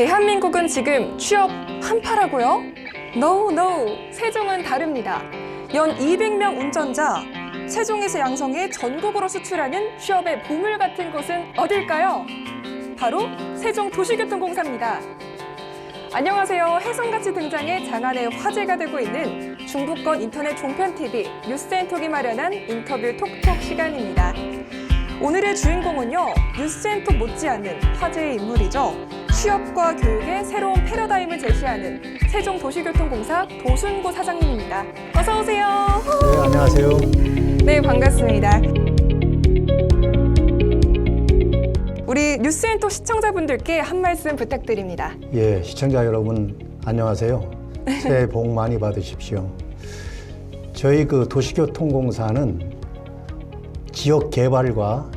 대한민국은 지금 취업 한파라고요? No, no. 세종은 다릅니다. 연 200명 운전자, 세종에서 양성에 전국으로 수출하는 취업의 보물 같은 곳은 어딜까요? 바로 세종도시교통공사입니다. 안녕하세요. 혜성같이 등장해 장안의 화제가 되고 있는 중부권 인터넷 종편TV 뉴스앤톡이 마련한 인터뷰 톡톡 시간입니다. 오늘의 주인공은요, 뉴스앤톡 못지않은 화제의 인물이죠. 취업과 교육의 새로운 패러다임을 제시하는 세종도시교통공사 도순고 사장님입니다. 어서 오세요. 네, 안녕하세요. 네, 반갑습니다. 우리 뉴스앤톡 시청자분들께 한 말씀 부탁드립니다. 예, 시청자 여러분 안녕하세요. 새해 복 많이 받으십시오. 저희 도시교통공사는 지역 개발과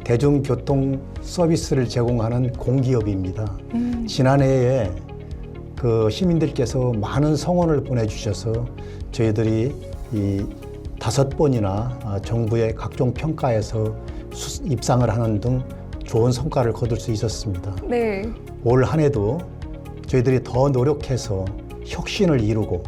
대중교통 서비스를 제공하는 공기업입니다. 지난해에 시민들께서 많은 성원을 보내주셔서 저희들이 이 5번이나 정부의 각종 평가에서 입상을 하는 등 좋은 성과를 거둘 수 있었습니다. 네. 올 한 해도 저희들이 더 노력해서 혁신을 이루고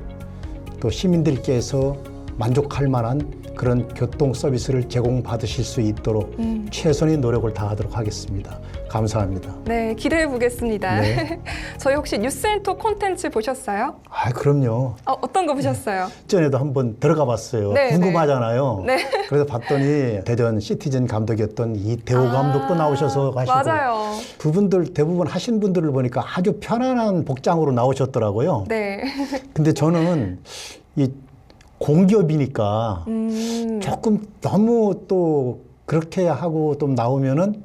또 시민들께서 만족할 만한 그런 교통 서비스를 제공받으실 수 있도록 최선의 노력을 다하도록 하겠습니다. 감사합니다. 네, 기대해 보겠습니다. 네. 저희 혹시 뉴스앤톡 콘텐츠 보셨어요? 아, 그럼요. 어떤 거 보셨어요? 전에도 한번 들어가 봤어요. 네, 궁금하잖아요. 네. 그래서 봤더니 대전 시티즌 감독이었던 이태호 감독도 나오셔서 가시고 맞아요. 그분들 대부분 하신 분들을 보니까 아주 편안한 복장으로 나오셨더라고요. 네. 근데 저는 이 공기업이니까 조금 너무 또 그렇게 하고 좀 나오면은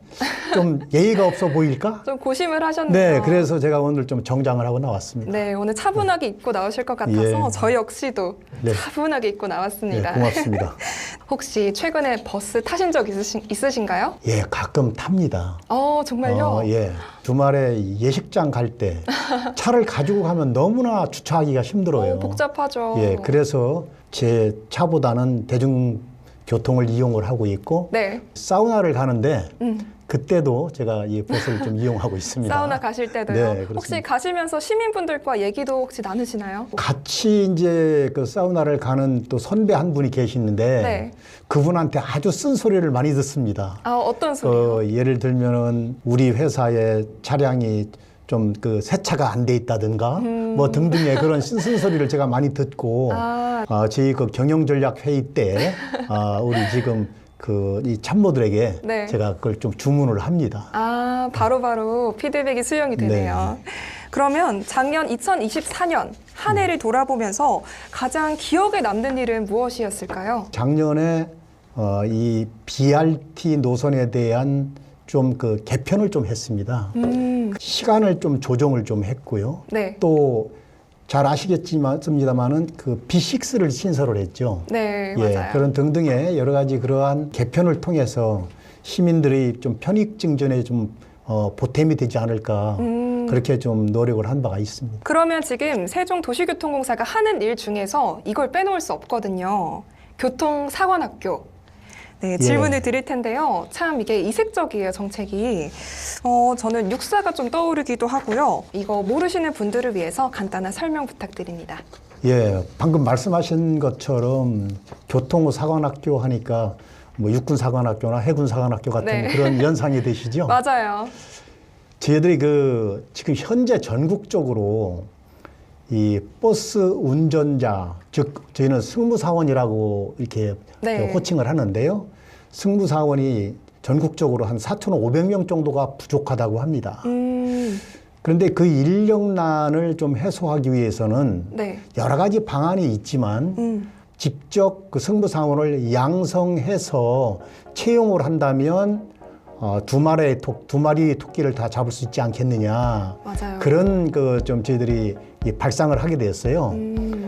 좀 예의가 없어 보일까? 좀 고심을 하셨네요. 네, 그래서 제가 오늘 좀 정장을 하고 나왔습니다. 네, 오늘 차분하게 입고 나오실 것 같아서 예. 저희 역시도 네. 차분하게 입고 나왔습니다. 네, 고맙습니다. 혹시 최근에 버스 타신 적 있으신가요? 예, 가끔 탑니다. 정말요? 예. 주말에 예식장 갈 때 차를 가지고 가면 너무나 주차하기가 힘들어요. 복잡하죠. 예, 그래서 제 차보다는 대중교통을 이용을 하고 있고 네. 사우나를 가는데 그때도 제가 이 버스를 좀 이용하고 있습니다. 사우나 가실 때도요? 네, 그렇습니다. 혹시 가시면서 시민분들과 얘기도 혹시 나누시나요? 같이 이제 사우나를 가는 또 선배 한 분이 계시는데 네. 그분한테 아주 쓴소리를 많이 듣습니다. 어떤 소리요? 예를 들면은 우리 회사의 차량이 좀 세차가 안 돼 있다든가 뭐 등등의 그런 쓴소리를 제가 많이 듣고 저희 경영전략회의 때 우리 지금 이 참모들에게 네. 제가 그걸 좀 주문을 합니다. 바로바로 피드백이 수용이 되네요. 네. 그러면 작년 2024년 한 해를 돌아보면서 가장 기억에 남는 일은 무엇이었을까요? 작년에 이 BRT 노선에 대한 좀 개편을 좀 했습니다. 시간을 좀 조정을 좀 했고요. 네. 또 잘 아시겠습니다만은 B6를 신설을 했죠. 네, 예, 맞아요. 그런 등등의 여러 가지 그러한 개편을 통해서 시민들이 좀 편익 증진에 좀 보탬이 되지 않을까 그렇게 좀 노력을 한 바가 있습니다. 그러면 지금 세종도시교통공사가 하는 일 중에서 이걸 빼놓을 수 없거든요. 교통사관학교. 네, 질문을 드릴 텐데요. 참 이게 이색적이에요, 정책이. 저는 육사가 좀 떠오르기도 하고요. 이거 모르시는 분들을 위해서 간단한 설명 부탁드립니다. 예, 방금 말씀하신 것처럼 교통사관학교 하니까 뭐 육군사관학교나 해군사관학교 같은 네. 그런 연상이 되시죠? 맞아요. 저희들이 지금 현재 전국적으로 이 버스 운전자, 즉 저희는 승무사원이라고 이렇게 네. 호칭을 하는데요. 승무사원이 전국적으로 한 4,500명 정도가 부족하다고 합니다. 그런데 그 인력난을 좀 해소하기 위해서는 네. 여러 가지 방안이 있지만 직접 승무사원을 양성해서 채용을 한다면 두 마리 토끼를 다 잡을 수 있지 않겠느냐. 맞아요. 그런 좀 저희들이 발상을 하게 되었어요.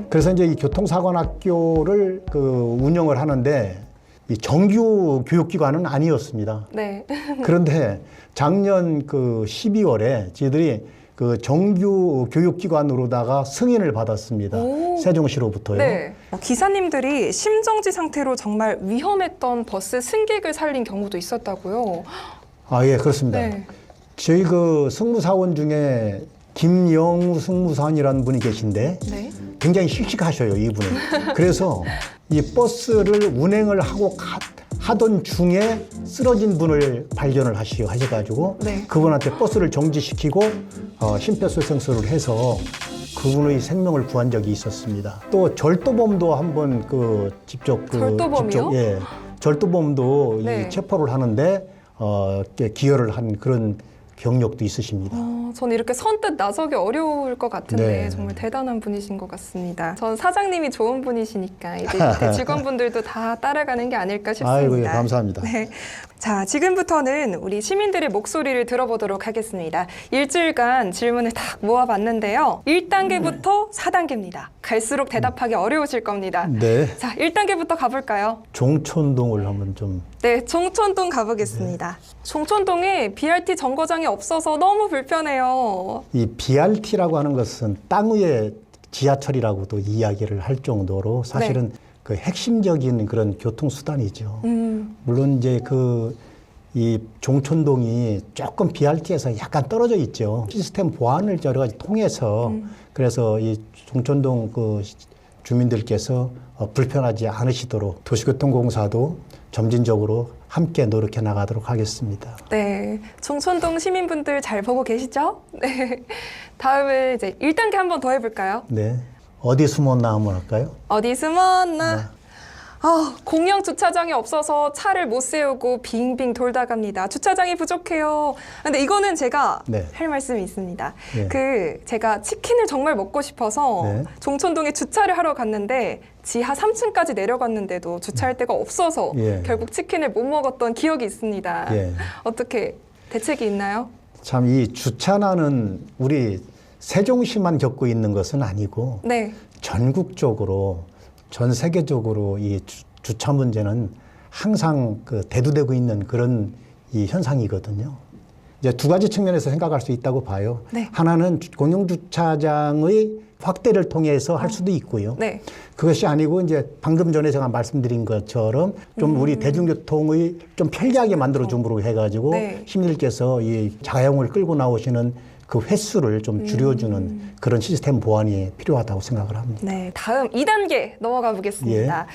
그래서 이제 이 교통사관학교를 운영을 하는데 이 정규 교육기관은 아니었습니다. 네. 그런데 작년 12월에 저희들이 정규 교육기관으로다가 승인을 받았습니다. 세종시로부터요. 네. 기사님들이 심정지 상태로 정말 위험했던 버스 승객을 살린 경우도 있었다고요. 예, 그렇습니다. 네. 저희 그 승무사원 중에 김영우 승무사원이라는 분이 계신데 네. 굉장히 씩씩하셔요, 이분은. 그래서 이 버스를 운행을 하던 중에 쓰러진 분을 발견을 하셔가지고 네. 그분한테 버스를 정지시키고 심폐소생술을 해서 그분의 생명을 구한 적이 있었습니다. 또 절도범도 한번 직접 절도범이요? 예, 절도범도 네. 이 체포를 하는데 기여를 한 그런 경력도 있으십니다. 전 이렇게 선뜻 나서기 어려울 것 같은데 네. 정말 대단한 분이신 것 같습니다. 전 사장님이 좋은 분이시니까 이제 밑에 직원분들도 다 따라가는 게 아닐까 싶습니다. 아이고, 예, 감사합니다. 네. 자, 지금부터는 우리 시민들의 목소리를 들어보도록 하겠습니다. 일주일간 질문을 딱 모아봤는데요. 1단계부터 4단계입니다. 갈수록 대답하기 어려우실 겁니다. 네, 자, 1단계부터 가볼까요? 종촌동을 한번 좀 네, 종촌동 가보겠습니다. 종촌동에 BRT 정거장이 없어서 너무 불편해요. 이 BRT라고 하는 것은 땅 위의 지하철이라고도 이야기를 할 정도로 사실은 그 핵심적인 그런 교통수단이죠. 물론 이제 이 종촌동이 조금 BRT에서 약간 떨어져 있죠. 시스템 보완을 여러 가지 통해서 그래서 이 종촌동 주민들께서 불편하지 않으시도록 도시교통공사도 점진적으로 함께 노력해 나가도록 하겠습니다. 네, 종촌동 시민분들 잘 보고 계시죠? 네. 다음은 이제 1단계 한 번 더 해볼까요? 네. 어디 숨었나 한번 할까요? 어디 숨었나? 공영 주차장이 없어서 차를 못 세우고 빙빙 돌다 갑니다. 주차장이 부족해요. 근데 이거는 제가 네. 할 말씀이 있습니다. 네. 제가 치킨을 정말 먹고 싶어서 네. 종촌동에 주차를 하러 갔는데 지하 3층까지 내려갔는데도 주차할 데가 없어서 예. 결국 치킨을 못 먹었던 기억이 있습니다. 예. 어떻게 대책이 있나요? 참 이 주차난은 우리 세종시만 겪고 있는 것은 아니고 네. 전국적으로 전 세계적으로 이 주차 문제는 항상 대두되고 있는 그런 이 현상이거든요. 이제 두 가지 측면에서 생각할 수 있다고 봐요. 네. 하나는 공영주차장의 확대를 통해서 할 수도 있고요. 네. 그것이 아니고 이제 방금 전에 제가 말씀드린 것처럼 좀 우리 대중교통의 좀 편리하게 만들어줌으로 해가지고 네. 시민들께서 이 자가용을 끌고 나오시는 그 횟수를 좀 줄여주는 그런 시스템 보완이 필요하다고 생각을 합니다. 네. 다음 2단계 넘어가 보겠습니다.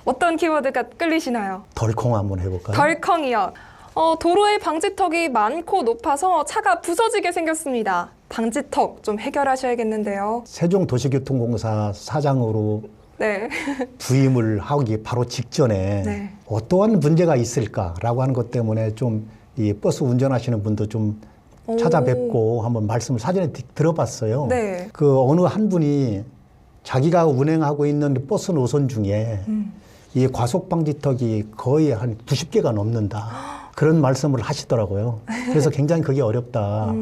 어떤 키워드가 끌리시나요? 덜컹 한번 해볼까요? 덜컹이요. 도로에 방지턱이 많고 높아서 차가 부서지게 생겼습니다. 방지턱 좀 해결하셔야겠는데요. 세종도시교통공사 사장으로 네. 부임을 하기 바로 직전에 네. 어떠한 문제가 있을까라고 하는 것 때문에 좀 이 버스 운전하시는 분도 좀 찾아뵙고 한번 말씀을 사전에 들어봤어요. 네. 어느 한 분이 자기가 운행하고 있는 버스 노선 중에 이 과속 방지턱이 거의 한 90개가 넘는다. 그런 말씀을 하시더라고요. 그래서 굉장히 그게 어렵다.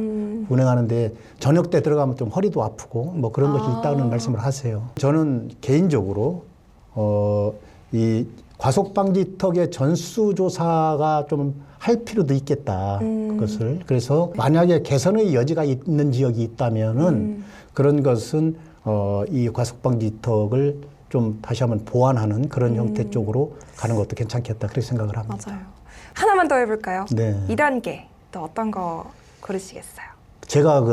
운행하는데 저녁 때 들어가면 좀 허리도 아프고 뭐 그런 것이 있다는 말씀을 하세요. 저는 개인적으로 이 과속 방지턱의 전수조사가 좀 할 필요도 있겠다. 그것을. 그래서 만약에 개선의 여지가 있는 지역이 있다면은 그런 것은 이 과속 방지턱을 좀 다시 한번 보완하는 그런 형태 쪽으로 가는 것도 괜찮겠다. 그렇게 생각을 합니다. 맞아요. 하나만 더 해볼까요? 네. 2단계 또 어떤 거 고르시겠어요? 제가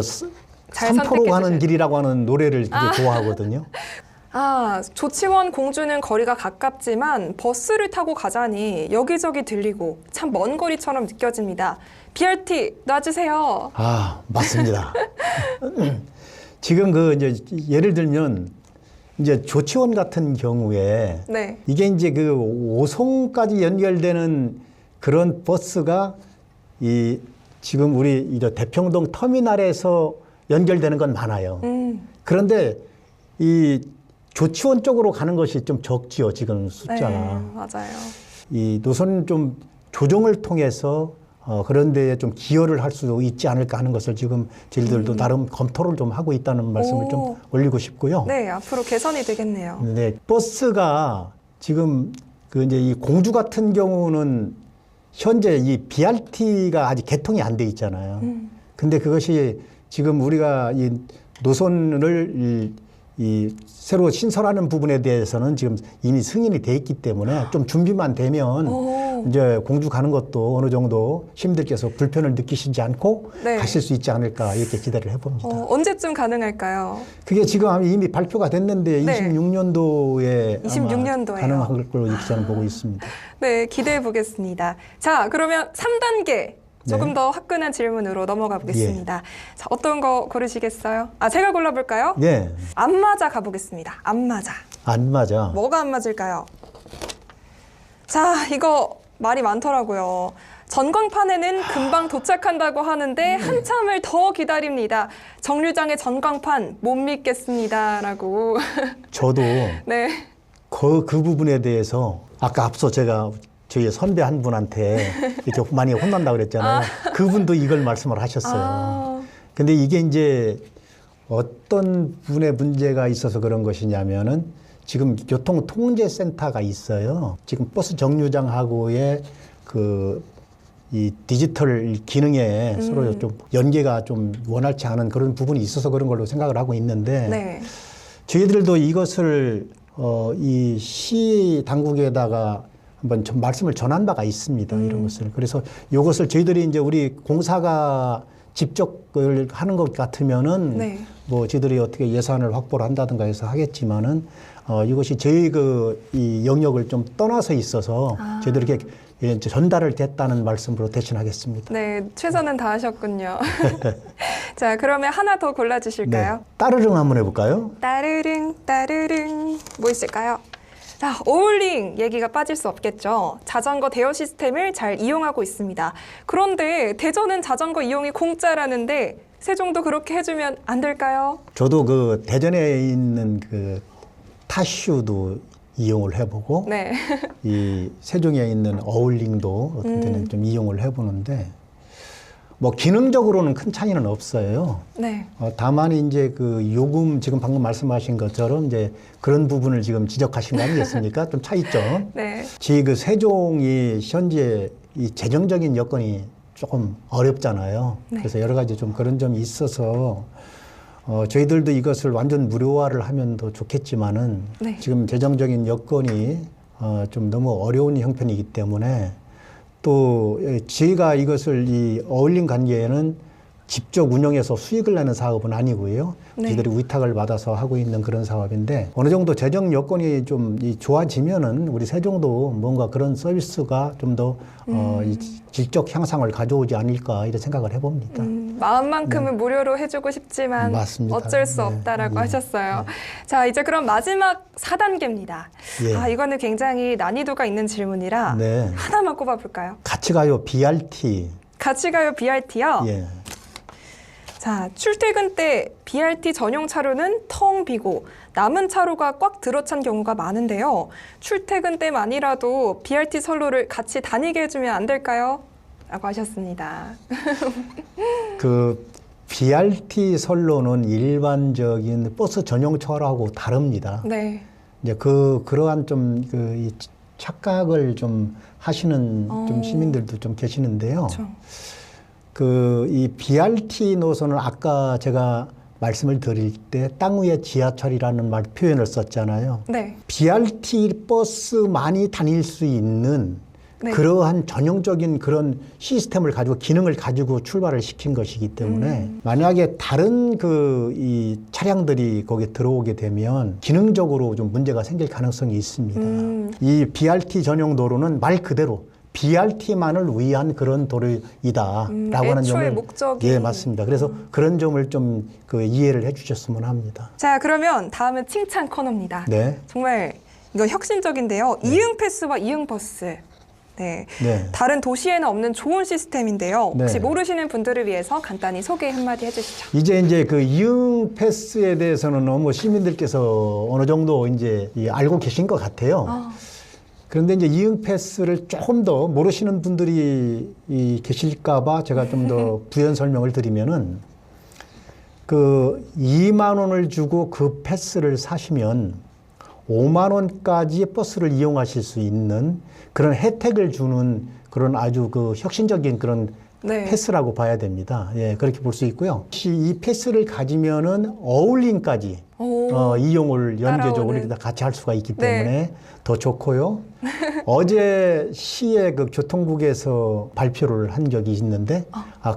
잘 3포로 가는 선택해 길이라고 하는 노래를 되게 좋아하거든요. 조치원 공주는 거리가 가깝지만 버스를 타고 가자니 여기저기 들리고 참 먼 거리처럼 느껴집니다. BRT 놔주세요. 맞습니다. 지금 이제 예를 들면 이제 조치원 같은 경우에 네. 이게 이제 5성까지 연결되는 그런 버스가 지금 우리 이제 대평동 터미널에서 연결되는 건 많아요. 그런데 이 조치원 쪽으로 가는 것이 좀 적지요, 지금 숫자가. 네, 맞아요. 이 노선 좀 조정을 통해서 그런 데에 좀 기여를 할 수도 있지 않을까 하는 것을 지금 저희들도 나름 검토를 좀 하고 있다는 말씀을 좀 올리고 싶고요. 네, 앞으로 개선이 되겠네요. 네, 버스가 지금 이제 이 공주 같은 경우는 현재 이 BRT가 아직 개통이 안 돼 있잖아요. 근데 그것이 지금 우리가 이 노선을 이 새로 신설하는 부분에 대해서는 지금 이미 승인이 돼 있기 때문에 좀 준비만 되면 오. 이제 공주 가는 것도 어느 정도 시민들께서 불편을 느끼시지 않고 네. 가실 수 있지 않을까 이렇게 기대를 해봅니다. 언제쯤 가능할까요? 그게 지금 이미 발표가 됐는데 네. 26년도에 26년도에요. 가능할 걸로 이렇게 저는 보고 있습니다. 네, 기대해 보겠습니다. 자, 그러면 3단계 조금 네. 더 화끈한 질문으로 넘어가 보겠습니다. 자, 어떤 거 고르시겠어요? 제가 골라볼까요? 네, 안 맞아 가보겠습니다. 안 맞아. 안 맞아. 뭐가 안 맞을까요? 자, 이거 말이 많더라고요. 전광판에는 금방 도착한다고 하는데 한참을 더 기다립니다. 정류장의 전광판 못 믿겠습니다라고. 저도 네. 그 부분에 대해서 아까 앞서 제가 저희 선배 한 분한테 이렇게 많이 혼난다고 그랬잖아요. 그분도 이걸 말씀을 하셨어요. 근데 이게 이제 어떤 분의 문제가 있어서 그런 것이냐면은 지금 교통통제센터가 있어요. 지금 버스 정류장하고의 이 디지털 기능에 서로 좀 연계가 좀 원활치 않은 그런 부분이 있어서 그런 걸로 생각을 하고 있는데 네. 저희들도 이것을 이 시 당국에다가 한번 좀 말씀을 전한 바가 있습니다. 이런 것을. 그래서 이것을 저희들이 이제 우리 공사가 직접 그걸 하는 것 같으면은 네. 뭐 저희들이 어떻게 예산을 확보를 한다든가 해서 하겠지만은 이것이 저희 이 영역을 좀 떠나서 있어서 저희들이 이렇게 이제 전달을 됐다는 말씀으로 대신하겠습니다. 네, 최선은 다하셨군요. 자, 그러면 하나 더 골라주실까요? 네. 따르릉 한번 해볼까요? 따르릉 따르릉 뭐 있을까요? 자, 어울링 얘기가 빠질 수 없겠죠. 자전거 대여 시스템을 잘 이용하고 있습니다. 그런데 대전은 자전거 이용이 공짜라는데 세종도 그렇게 해주면 안 될까요? 저도 그 대전에 있는 그 타슈도 이용을 해보고 네. 이 세종에 있는 어울링도 어떤 때는 좀 이용을 해보는데 뭐 기능적으로는 큰 차이는 없어요. 네. 다만 이제 그 요금 지금 방금 말씀하신 것처럼 이제 그런 부분을 지금 지적하신 거 아니겠습니까? 좀 차이점. 네. 지금 그 세종이 현재 이 재정적인 여건이 조금 어렵잖아요. 네. 그래서 여러 가지 좀 그런 점이 있어서 저희들도 이것을 완전 무료화를 하면 더 좋겠지만은 네. 지금 재정적인 여건이 좀 너무 어려운 형편이기 때문에 또 저희가 이것을 이 어울림 관계에는 직접 운영해서 수익을 내는 사업은 아니고요. 네. 저희들이 위탁을 받아서 하고 있는 그런 사업인데 어느 정도 재정 여건이 좀 좋아지면은 우리 세종도 뭔가 그런 서비스가 좀 더 질적 향상을 가져오지 않을까 이런 생각을 해봅니다. 마음만큼은 무료로 해주고 싶지만 맞습니다. 어쩔 수 네. 없다라고 네. 하셨어요. 자, 이제 그럼 마지막 4단계입니다. 예. 이거는 굉장히 난이도가 있는 질문이라 네. 하나만 꼽아볼까요? 같이 가요 BRT. 같이 가요 BRT요? 예. 자, 출퇴근 때 BRT 전용 차로는 텅 비고 남은 차로가 꽉 들어찬 경우가 많은데요. 출퇴근 때만이라도 BRT 선로를 같이 다니게 해주면 안 될까요? 라고 하셨습니다. 그 BRT 선로는 일반적인 버스 전용 차로하고 다릅니다. 네. 이제 그러한 좀 이 착각을 좀 하시는 좀 시민들도 좀 계시는데요. 그렇죠. 이 BRT 노선은 아까 제가 말씀을 드릴 때 땅 위의 지하철이라는 표현을 썼잖아요. 네. BRT 버스만이 다닐 수 있는 네. 그러한 전형적인 그런 시스템을 가지고 기능을 가지고 출발을 시킨 것이기 때문에 만약에 다른 이 차량들이 거기에 들어오게 되면 기능적으로 좀 문제가 생길 가능성이 있습니다. 이 BRT 전용 도로는 말 그대로 BRT만을 위한 그런 도로이다라고 하는 애초의 점을 목적이. 예, 맞습니다. 그래서 그런 점을 좀 이해를 해주셨으면 합니다. 자, 그러면 다음은 칭찬 코너입니다. 네, 정말 이거 혁신적인데요. 이응 패스와 이응 버스. 네. 네. 다른 도시에는 없는 좋은 시스템인데요. 혹시 네. 모르시는 분들을 위해서 간단히 소개 한마디 해주시죠. 이제 그 이응 패스에 대해서는 너무 시민들께서 어느 정도 이제 알고 계신 것 같아요. 그런데 이제 이응 패스를 조금 더 모르시는 분들이 계실까봐 제가 좀 더 부연 설명을 드리면은 2만 원을 주고 그 패스를 사시면 5만 원까지 버스를 이용하실 수 있는 그런 혜택을 주는 그런 아주 혁신적인 그런 네. 패스라고 봐야 됩니다. 예, 그렇게 볼 수 있고요. 혹시 이 패스를 가지면은 어울림까지 오. 이용을 연계적으로 따라오는. 이렇게 같이 할 수가 있기 네. 때문에 더 좋고요. 어제 시의 그 교통국에서 발표를 한 적이 있는데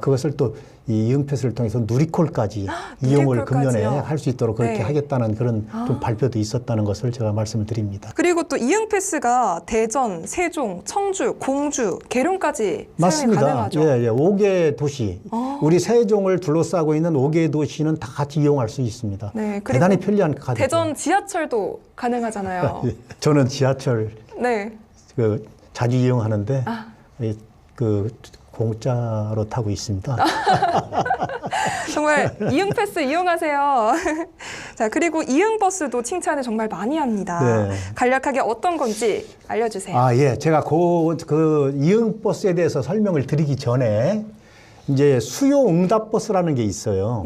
그것을 또 이 이응패스를 통해서 누리콜까지 이용을 금년에 누리콜까지요? 할 수 있도록 그렇게 네. 하겠다는 그런 좀 발표도 있었다는 것을 제가 말씀을 드립니다. 그리고 또 이응패스가 대전, 세종, 청주, 공주, 계룡까지 사용이 맞습니다. 가능하죠. 예, 예. 5개 도시. 우리 세종을 둘러싸고 있는 5개 도시는 다 같이 이용할 수 있습니다. 네, 그리고 대단히 편리한 카드. 대전 지하철도 가능하잖아요. 저는 지하철 네. 자주 이용하는데 그 공짜로 타고 있습니다. 정말 이응패스 이용하세요. 자, 그리고 이응버스도 칭찬을 정말 많이 합니다. 네. 간략하게 어떤 건지 알려주세요. 예. 제가 그 이응버스에 대해서 설명을 드리기 전에 이제 수요응답버스라는 게 있어요.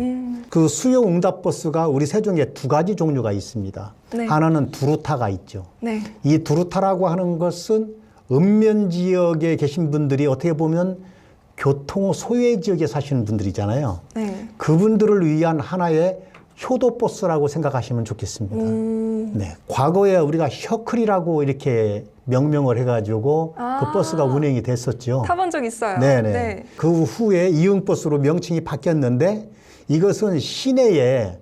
그 수요응답버스가 우리 세종에 두 가지 종류가 있습니다. 네. 하나는 두루타가 있죠. 네. 이 두루타라고 하는 것은 읍면 지역에 계신 분들이 어떻게 보면 교통 소외 지역에 사시는 분들이잖아요. 네. 그분들을 위한 하나의 효도버스라고 생각하시면 좋겠습니다. 네. 과거에 우리가 셔클이라고 이렇게 명명을 해가지고 그 버스가 운행이 됐었죠. 타본 적 있어요. 네네. 네. 그 후에 이응버스로 명칭이 바뀌었는데 이것은 시내에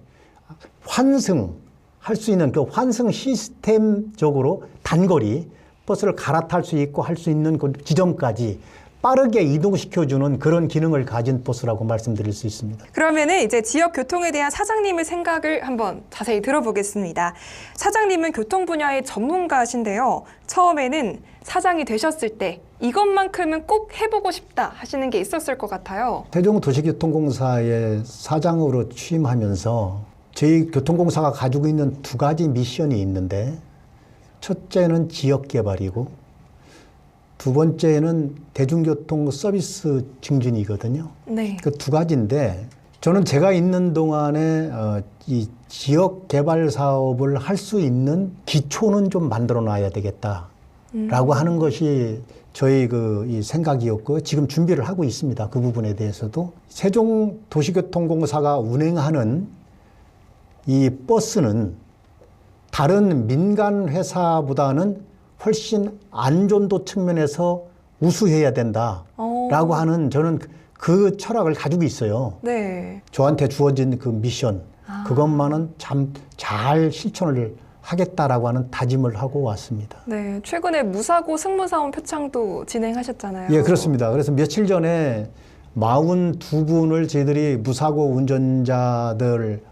환승할 수 있는 그 환승 시스템적으로 단거리 버스를 갈아탈 수 있고 할 수 있는 그 지점까지 빠르게 이동시켜주는 그런 기능을 가진 버스라고 말씀드릴 수 있습니다. 그러면은 이제 지역 교통에 대한 사장님의 생각을 한번 자세히 들어보겠습니다. 사장님은 교통 분야의 전문가신데요. 처음에는 사장이 되셨을 때 이것만큼은 꼭 해보고 싶다 하시는 게 있었을 것 같아요. 세종도시교통공사의 사장으로 취임하면서 저희 교통공사가 가지고 있는 두 가지 미션이 있는데 첫째는 지역 개발이고 두 번째는 대중교통 서비스 증진이거든요. 네. 그 두 가지인데 저는 제가 있는 동안에 이 지역 개발 사업을 할 수 있는 기초는 좀 만들어 놔야 되겠다라고 하는 것이 저희 이 생각이었고 지금 준비를 하고 있습니다. 그 부분에 대해서도 세종도시교통공사가 운행하는 이 버스는 다른 민간 회사보다는 훨씬 안전도 측면에서 우수해야 된다라고 하는 저는 그 철학을 가지고 있어요. 네. 저한테 주어진 그 미션 그것만은 참 잘 실천을 하겠다라고 하는 다짐을 하고 왔습니다. 네. 최근에 무사고 승무사원 표창도 진행하셨잖아요. 예, 그렇습니다. 그래서 며칠 전에 42분을 저희들이 무사고 운전자들을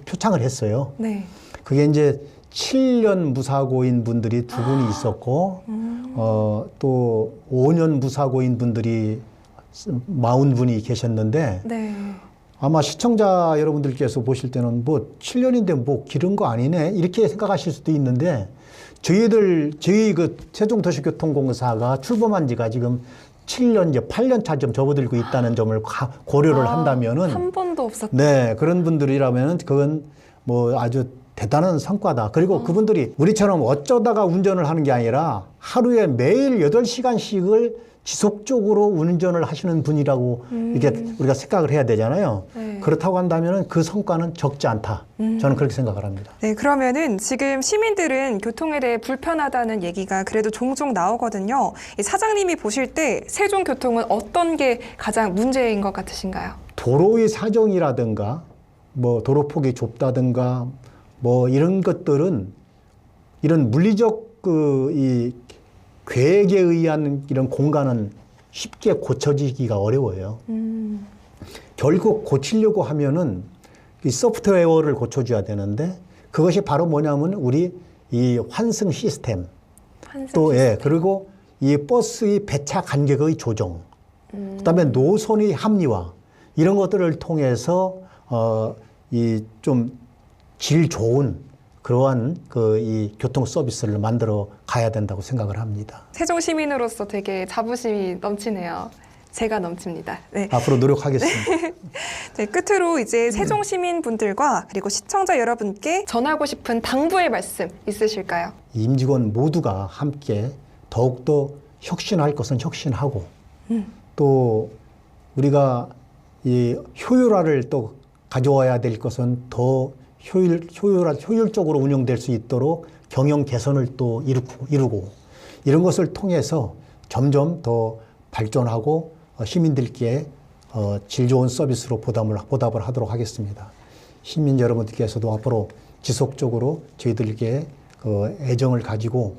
표창을 했어요. 네. 그게 이제 7년 무사고인 분들이 두 분이 있었고, 또 5년 무사고인 분들이 40분이 계셨는데, 네. 아마 시청자 여러분들께서 보실 때는 뭐 7년인데 뭐 길은 거 아니네? 이렇게 생각하실 수도 있는데, 저희 그 세종도시교통공사가 출범한 지가 지금 7년, 이제 8년 차 좀 접어들고 있다는 점을 고려를 한다면은, 한 번도 없었다. 네, 그런 분들이라면 그건 뭐 아주 대단한 성과다. 그리고 그분들이 우리처럼 어쩌다가 운전을 하는 게 아니라 하루에 매일 8시간씩을 지속적으로 운전을 하시는 분이라고 이렇게 우리가 생각을 해야 되잖아요. 네. 그렇다고 한다면 그 성과는 적지 않다. 저는 그렇게 생각을 합니다. 네, 그러면은 지금 시민들은 교통에 대해 불편하다는 얘기가 그래도 종종 나오거든요. 이 사장님이 보실 때 세종교통은 어떤 게 가장 문제인 것 같으신가요? 도로의 사정이라든가 뭐 도로폭이 좁다든가 뭐 이런 것들은 이런 물리적 이 계획에 의한 이런 공간은 쉽게 고쳐지기가 어려워요. 결국 고치려고 하면은 이 소프트웨어를 고쳐줘야 되는데 그것이 바로 뭐냐면 우리 이 환승 시스템 또 그리고 이 버스의 배차 간격의 조정 그다음에 노선의 합리화 이런 것들을 통해서 이 좀 질 좋은 그러한 이 교통 서비스를 만들어 가야 된다고 생각을 합니다. 세종 시민으로서 되게 자부심이 넘치네요. 제가 넘칩니다. 네. 앞으로 노력하겠습니다. 네, 끝으로 이제 세종 시민분들과 그리고 시청자 여러분께 전하고 싶은 당부의 말씀 있으실까요? 임직원 모두가 함께 더욱더 혁신할 것은 혁신하고 또 우리가 이 효율화를 또 가져와야 될 것은 더 효율적으로 운영될 수 있도록 경영 개선을 또 이루고 이런 것을 통해서 점점 더 발전하고 시민들께 질 좋은 서비스로 보답을 하도록 하겠습니다. 시민 여러분들께서도 앞으로 지속적으로 저희들께 애정을 가지고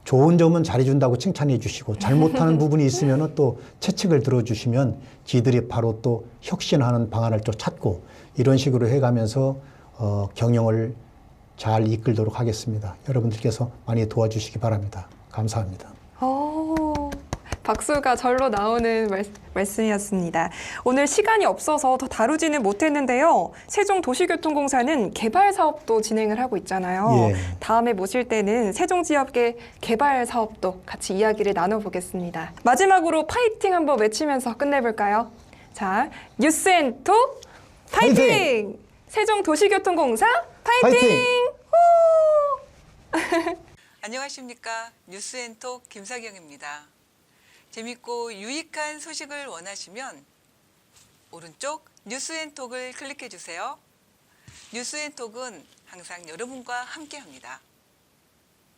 좋은 점은 잘해준다고 칭찬해 주시고 잘못하는 부분이 있으면 또 채찍을 들어주시면 저희들이 바로 또 혁신하는 방안을 또 찾고 이런 식으로 해가면서 경영을 잘 이끌도록 하겠습니다. 여러분들께서 많이 도와주시기 바랍니다. 감사합니다. 박수가 절로 나오는 말씀이었습니다. 오늘 시간이 없어서 더 다루지는 못했는데요. 세종도시교통공사는 개발 사업도 진행을 하고 있잖아요. 예. 다음에 모실 때는 세종 지역의 개발 사업도 같이 이야기를 나눠보겠습니다. 마지막으로 파이팅 한번 외치면서 끝내볼까요? 자, 뉴스앤톡 파이팅! 파이팅! 세종도시교통공사 파이팅! 파이팅! 안녕하십니까. 뉴스앤톡 김사경입니다. 재밌고 유익한 소식을 원하시면 오른쪽 뉴스앤톡을 클릭해 주세요. 뉴스앤톡은 항상 여러분과 함께합니다.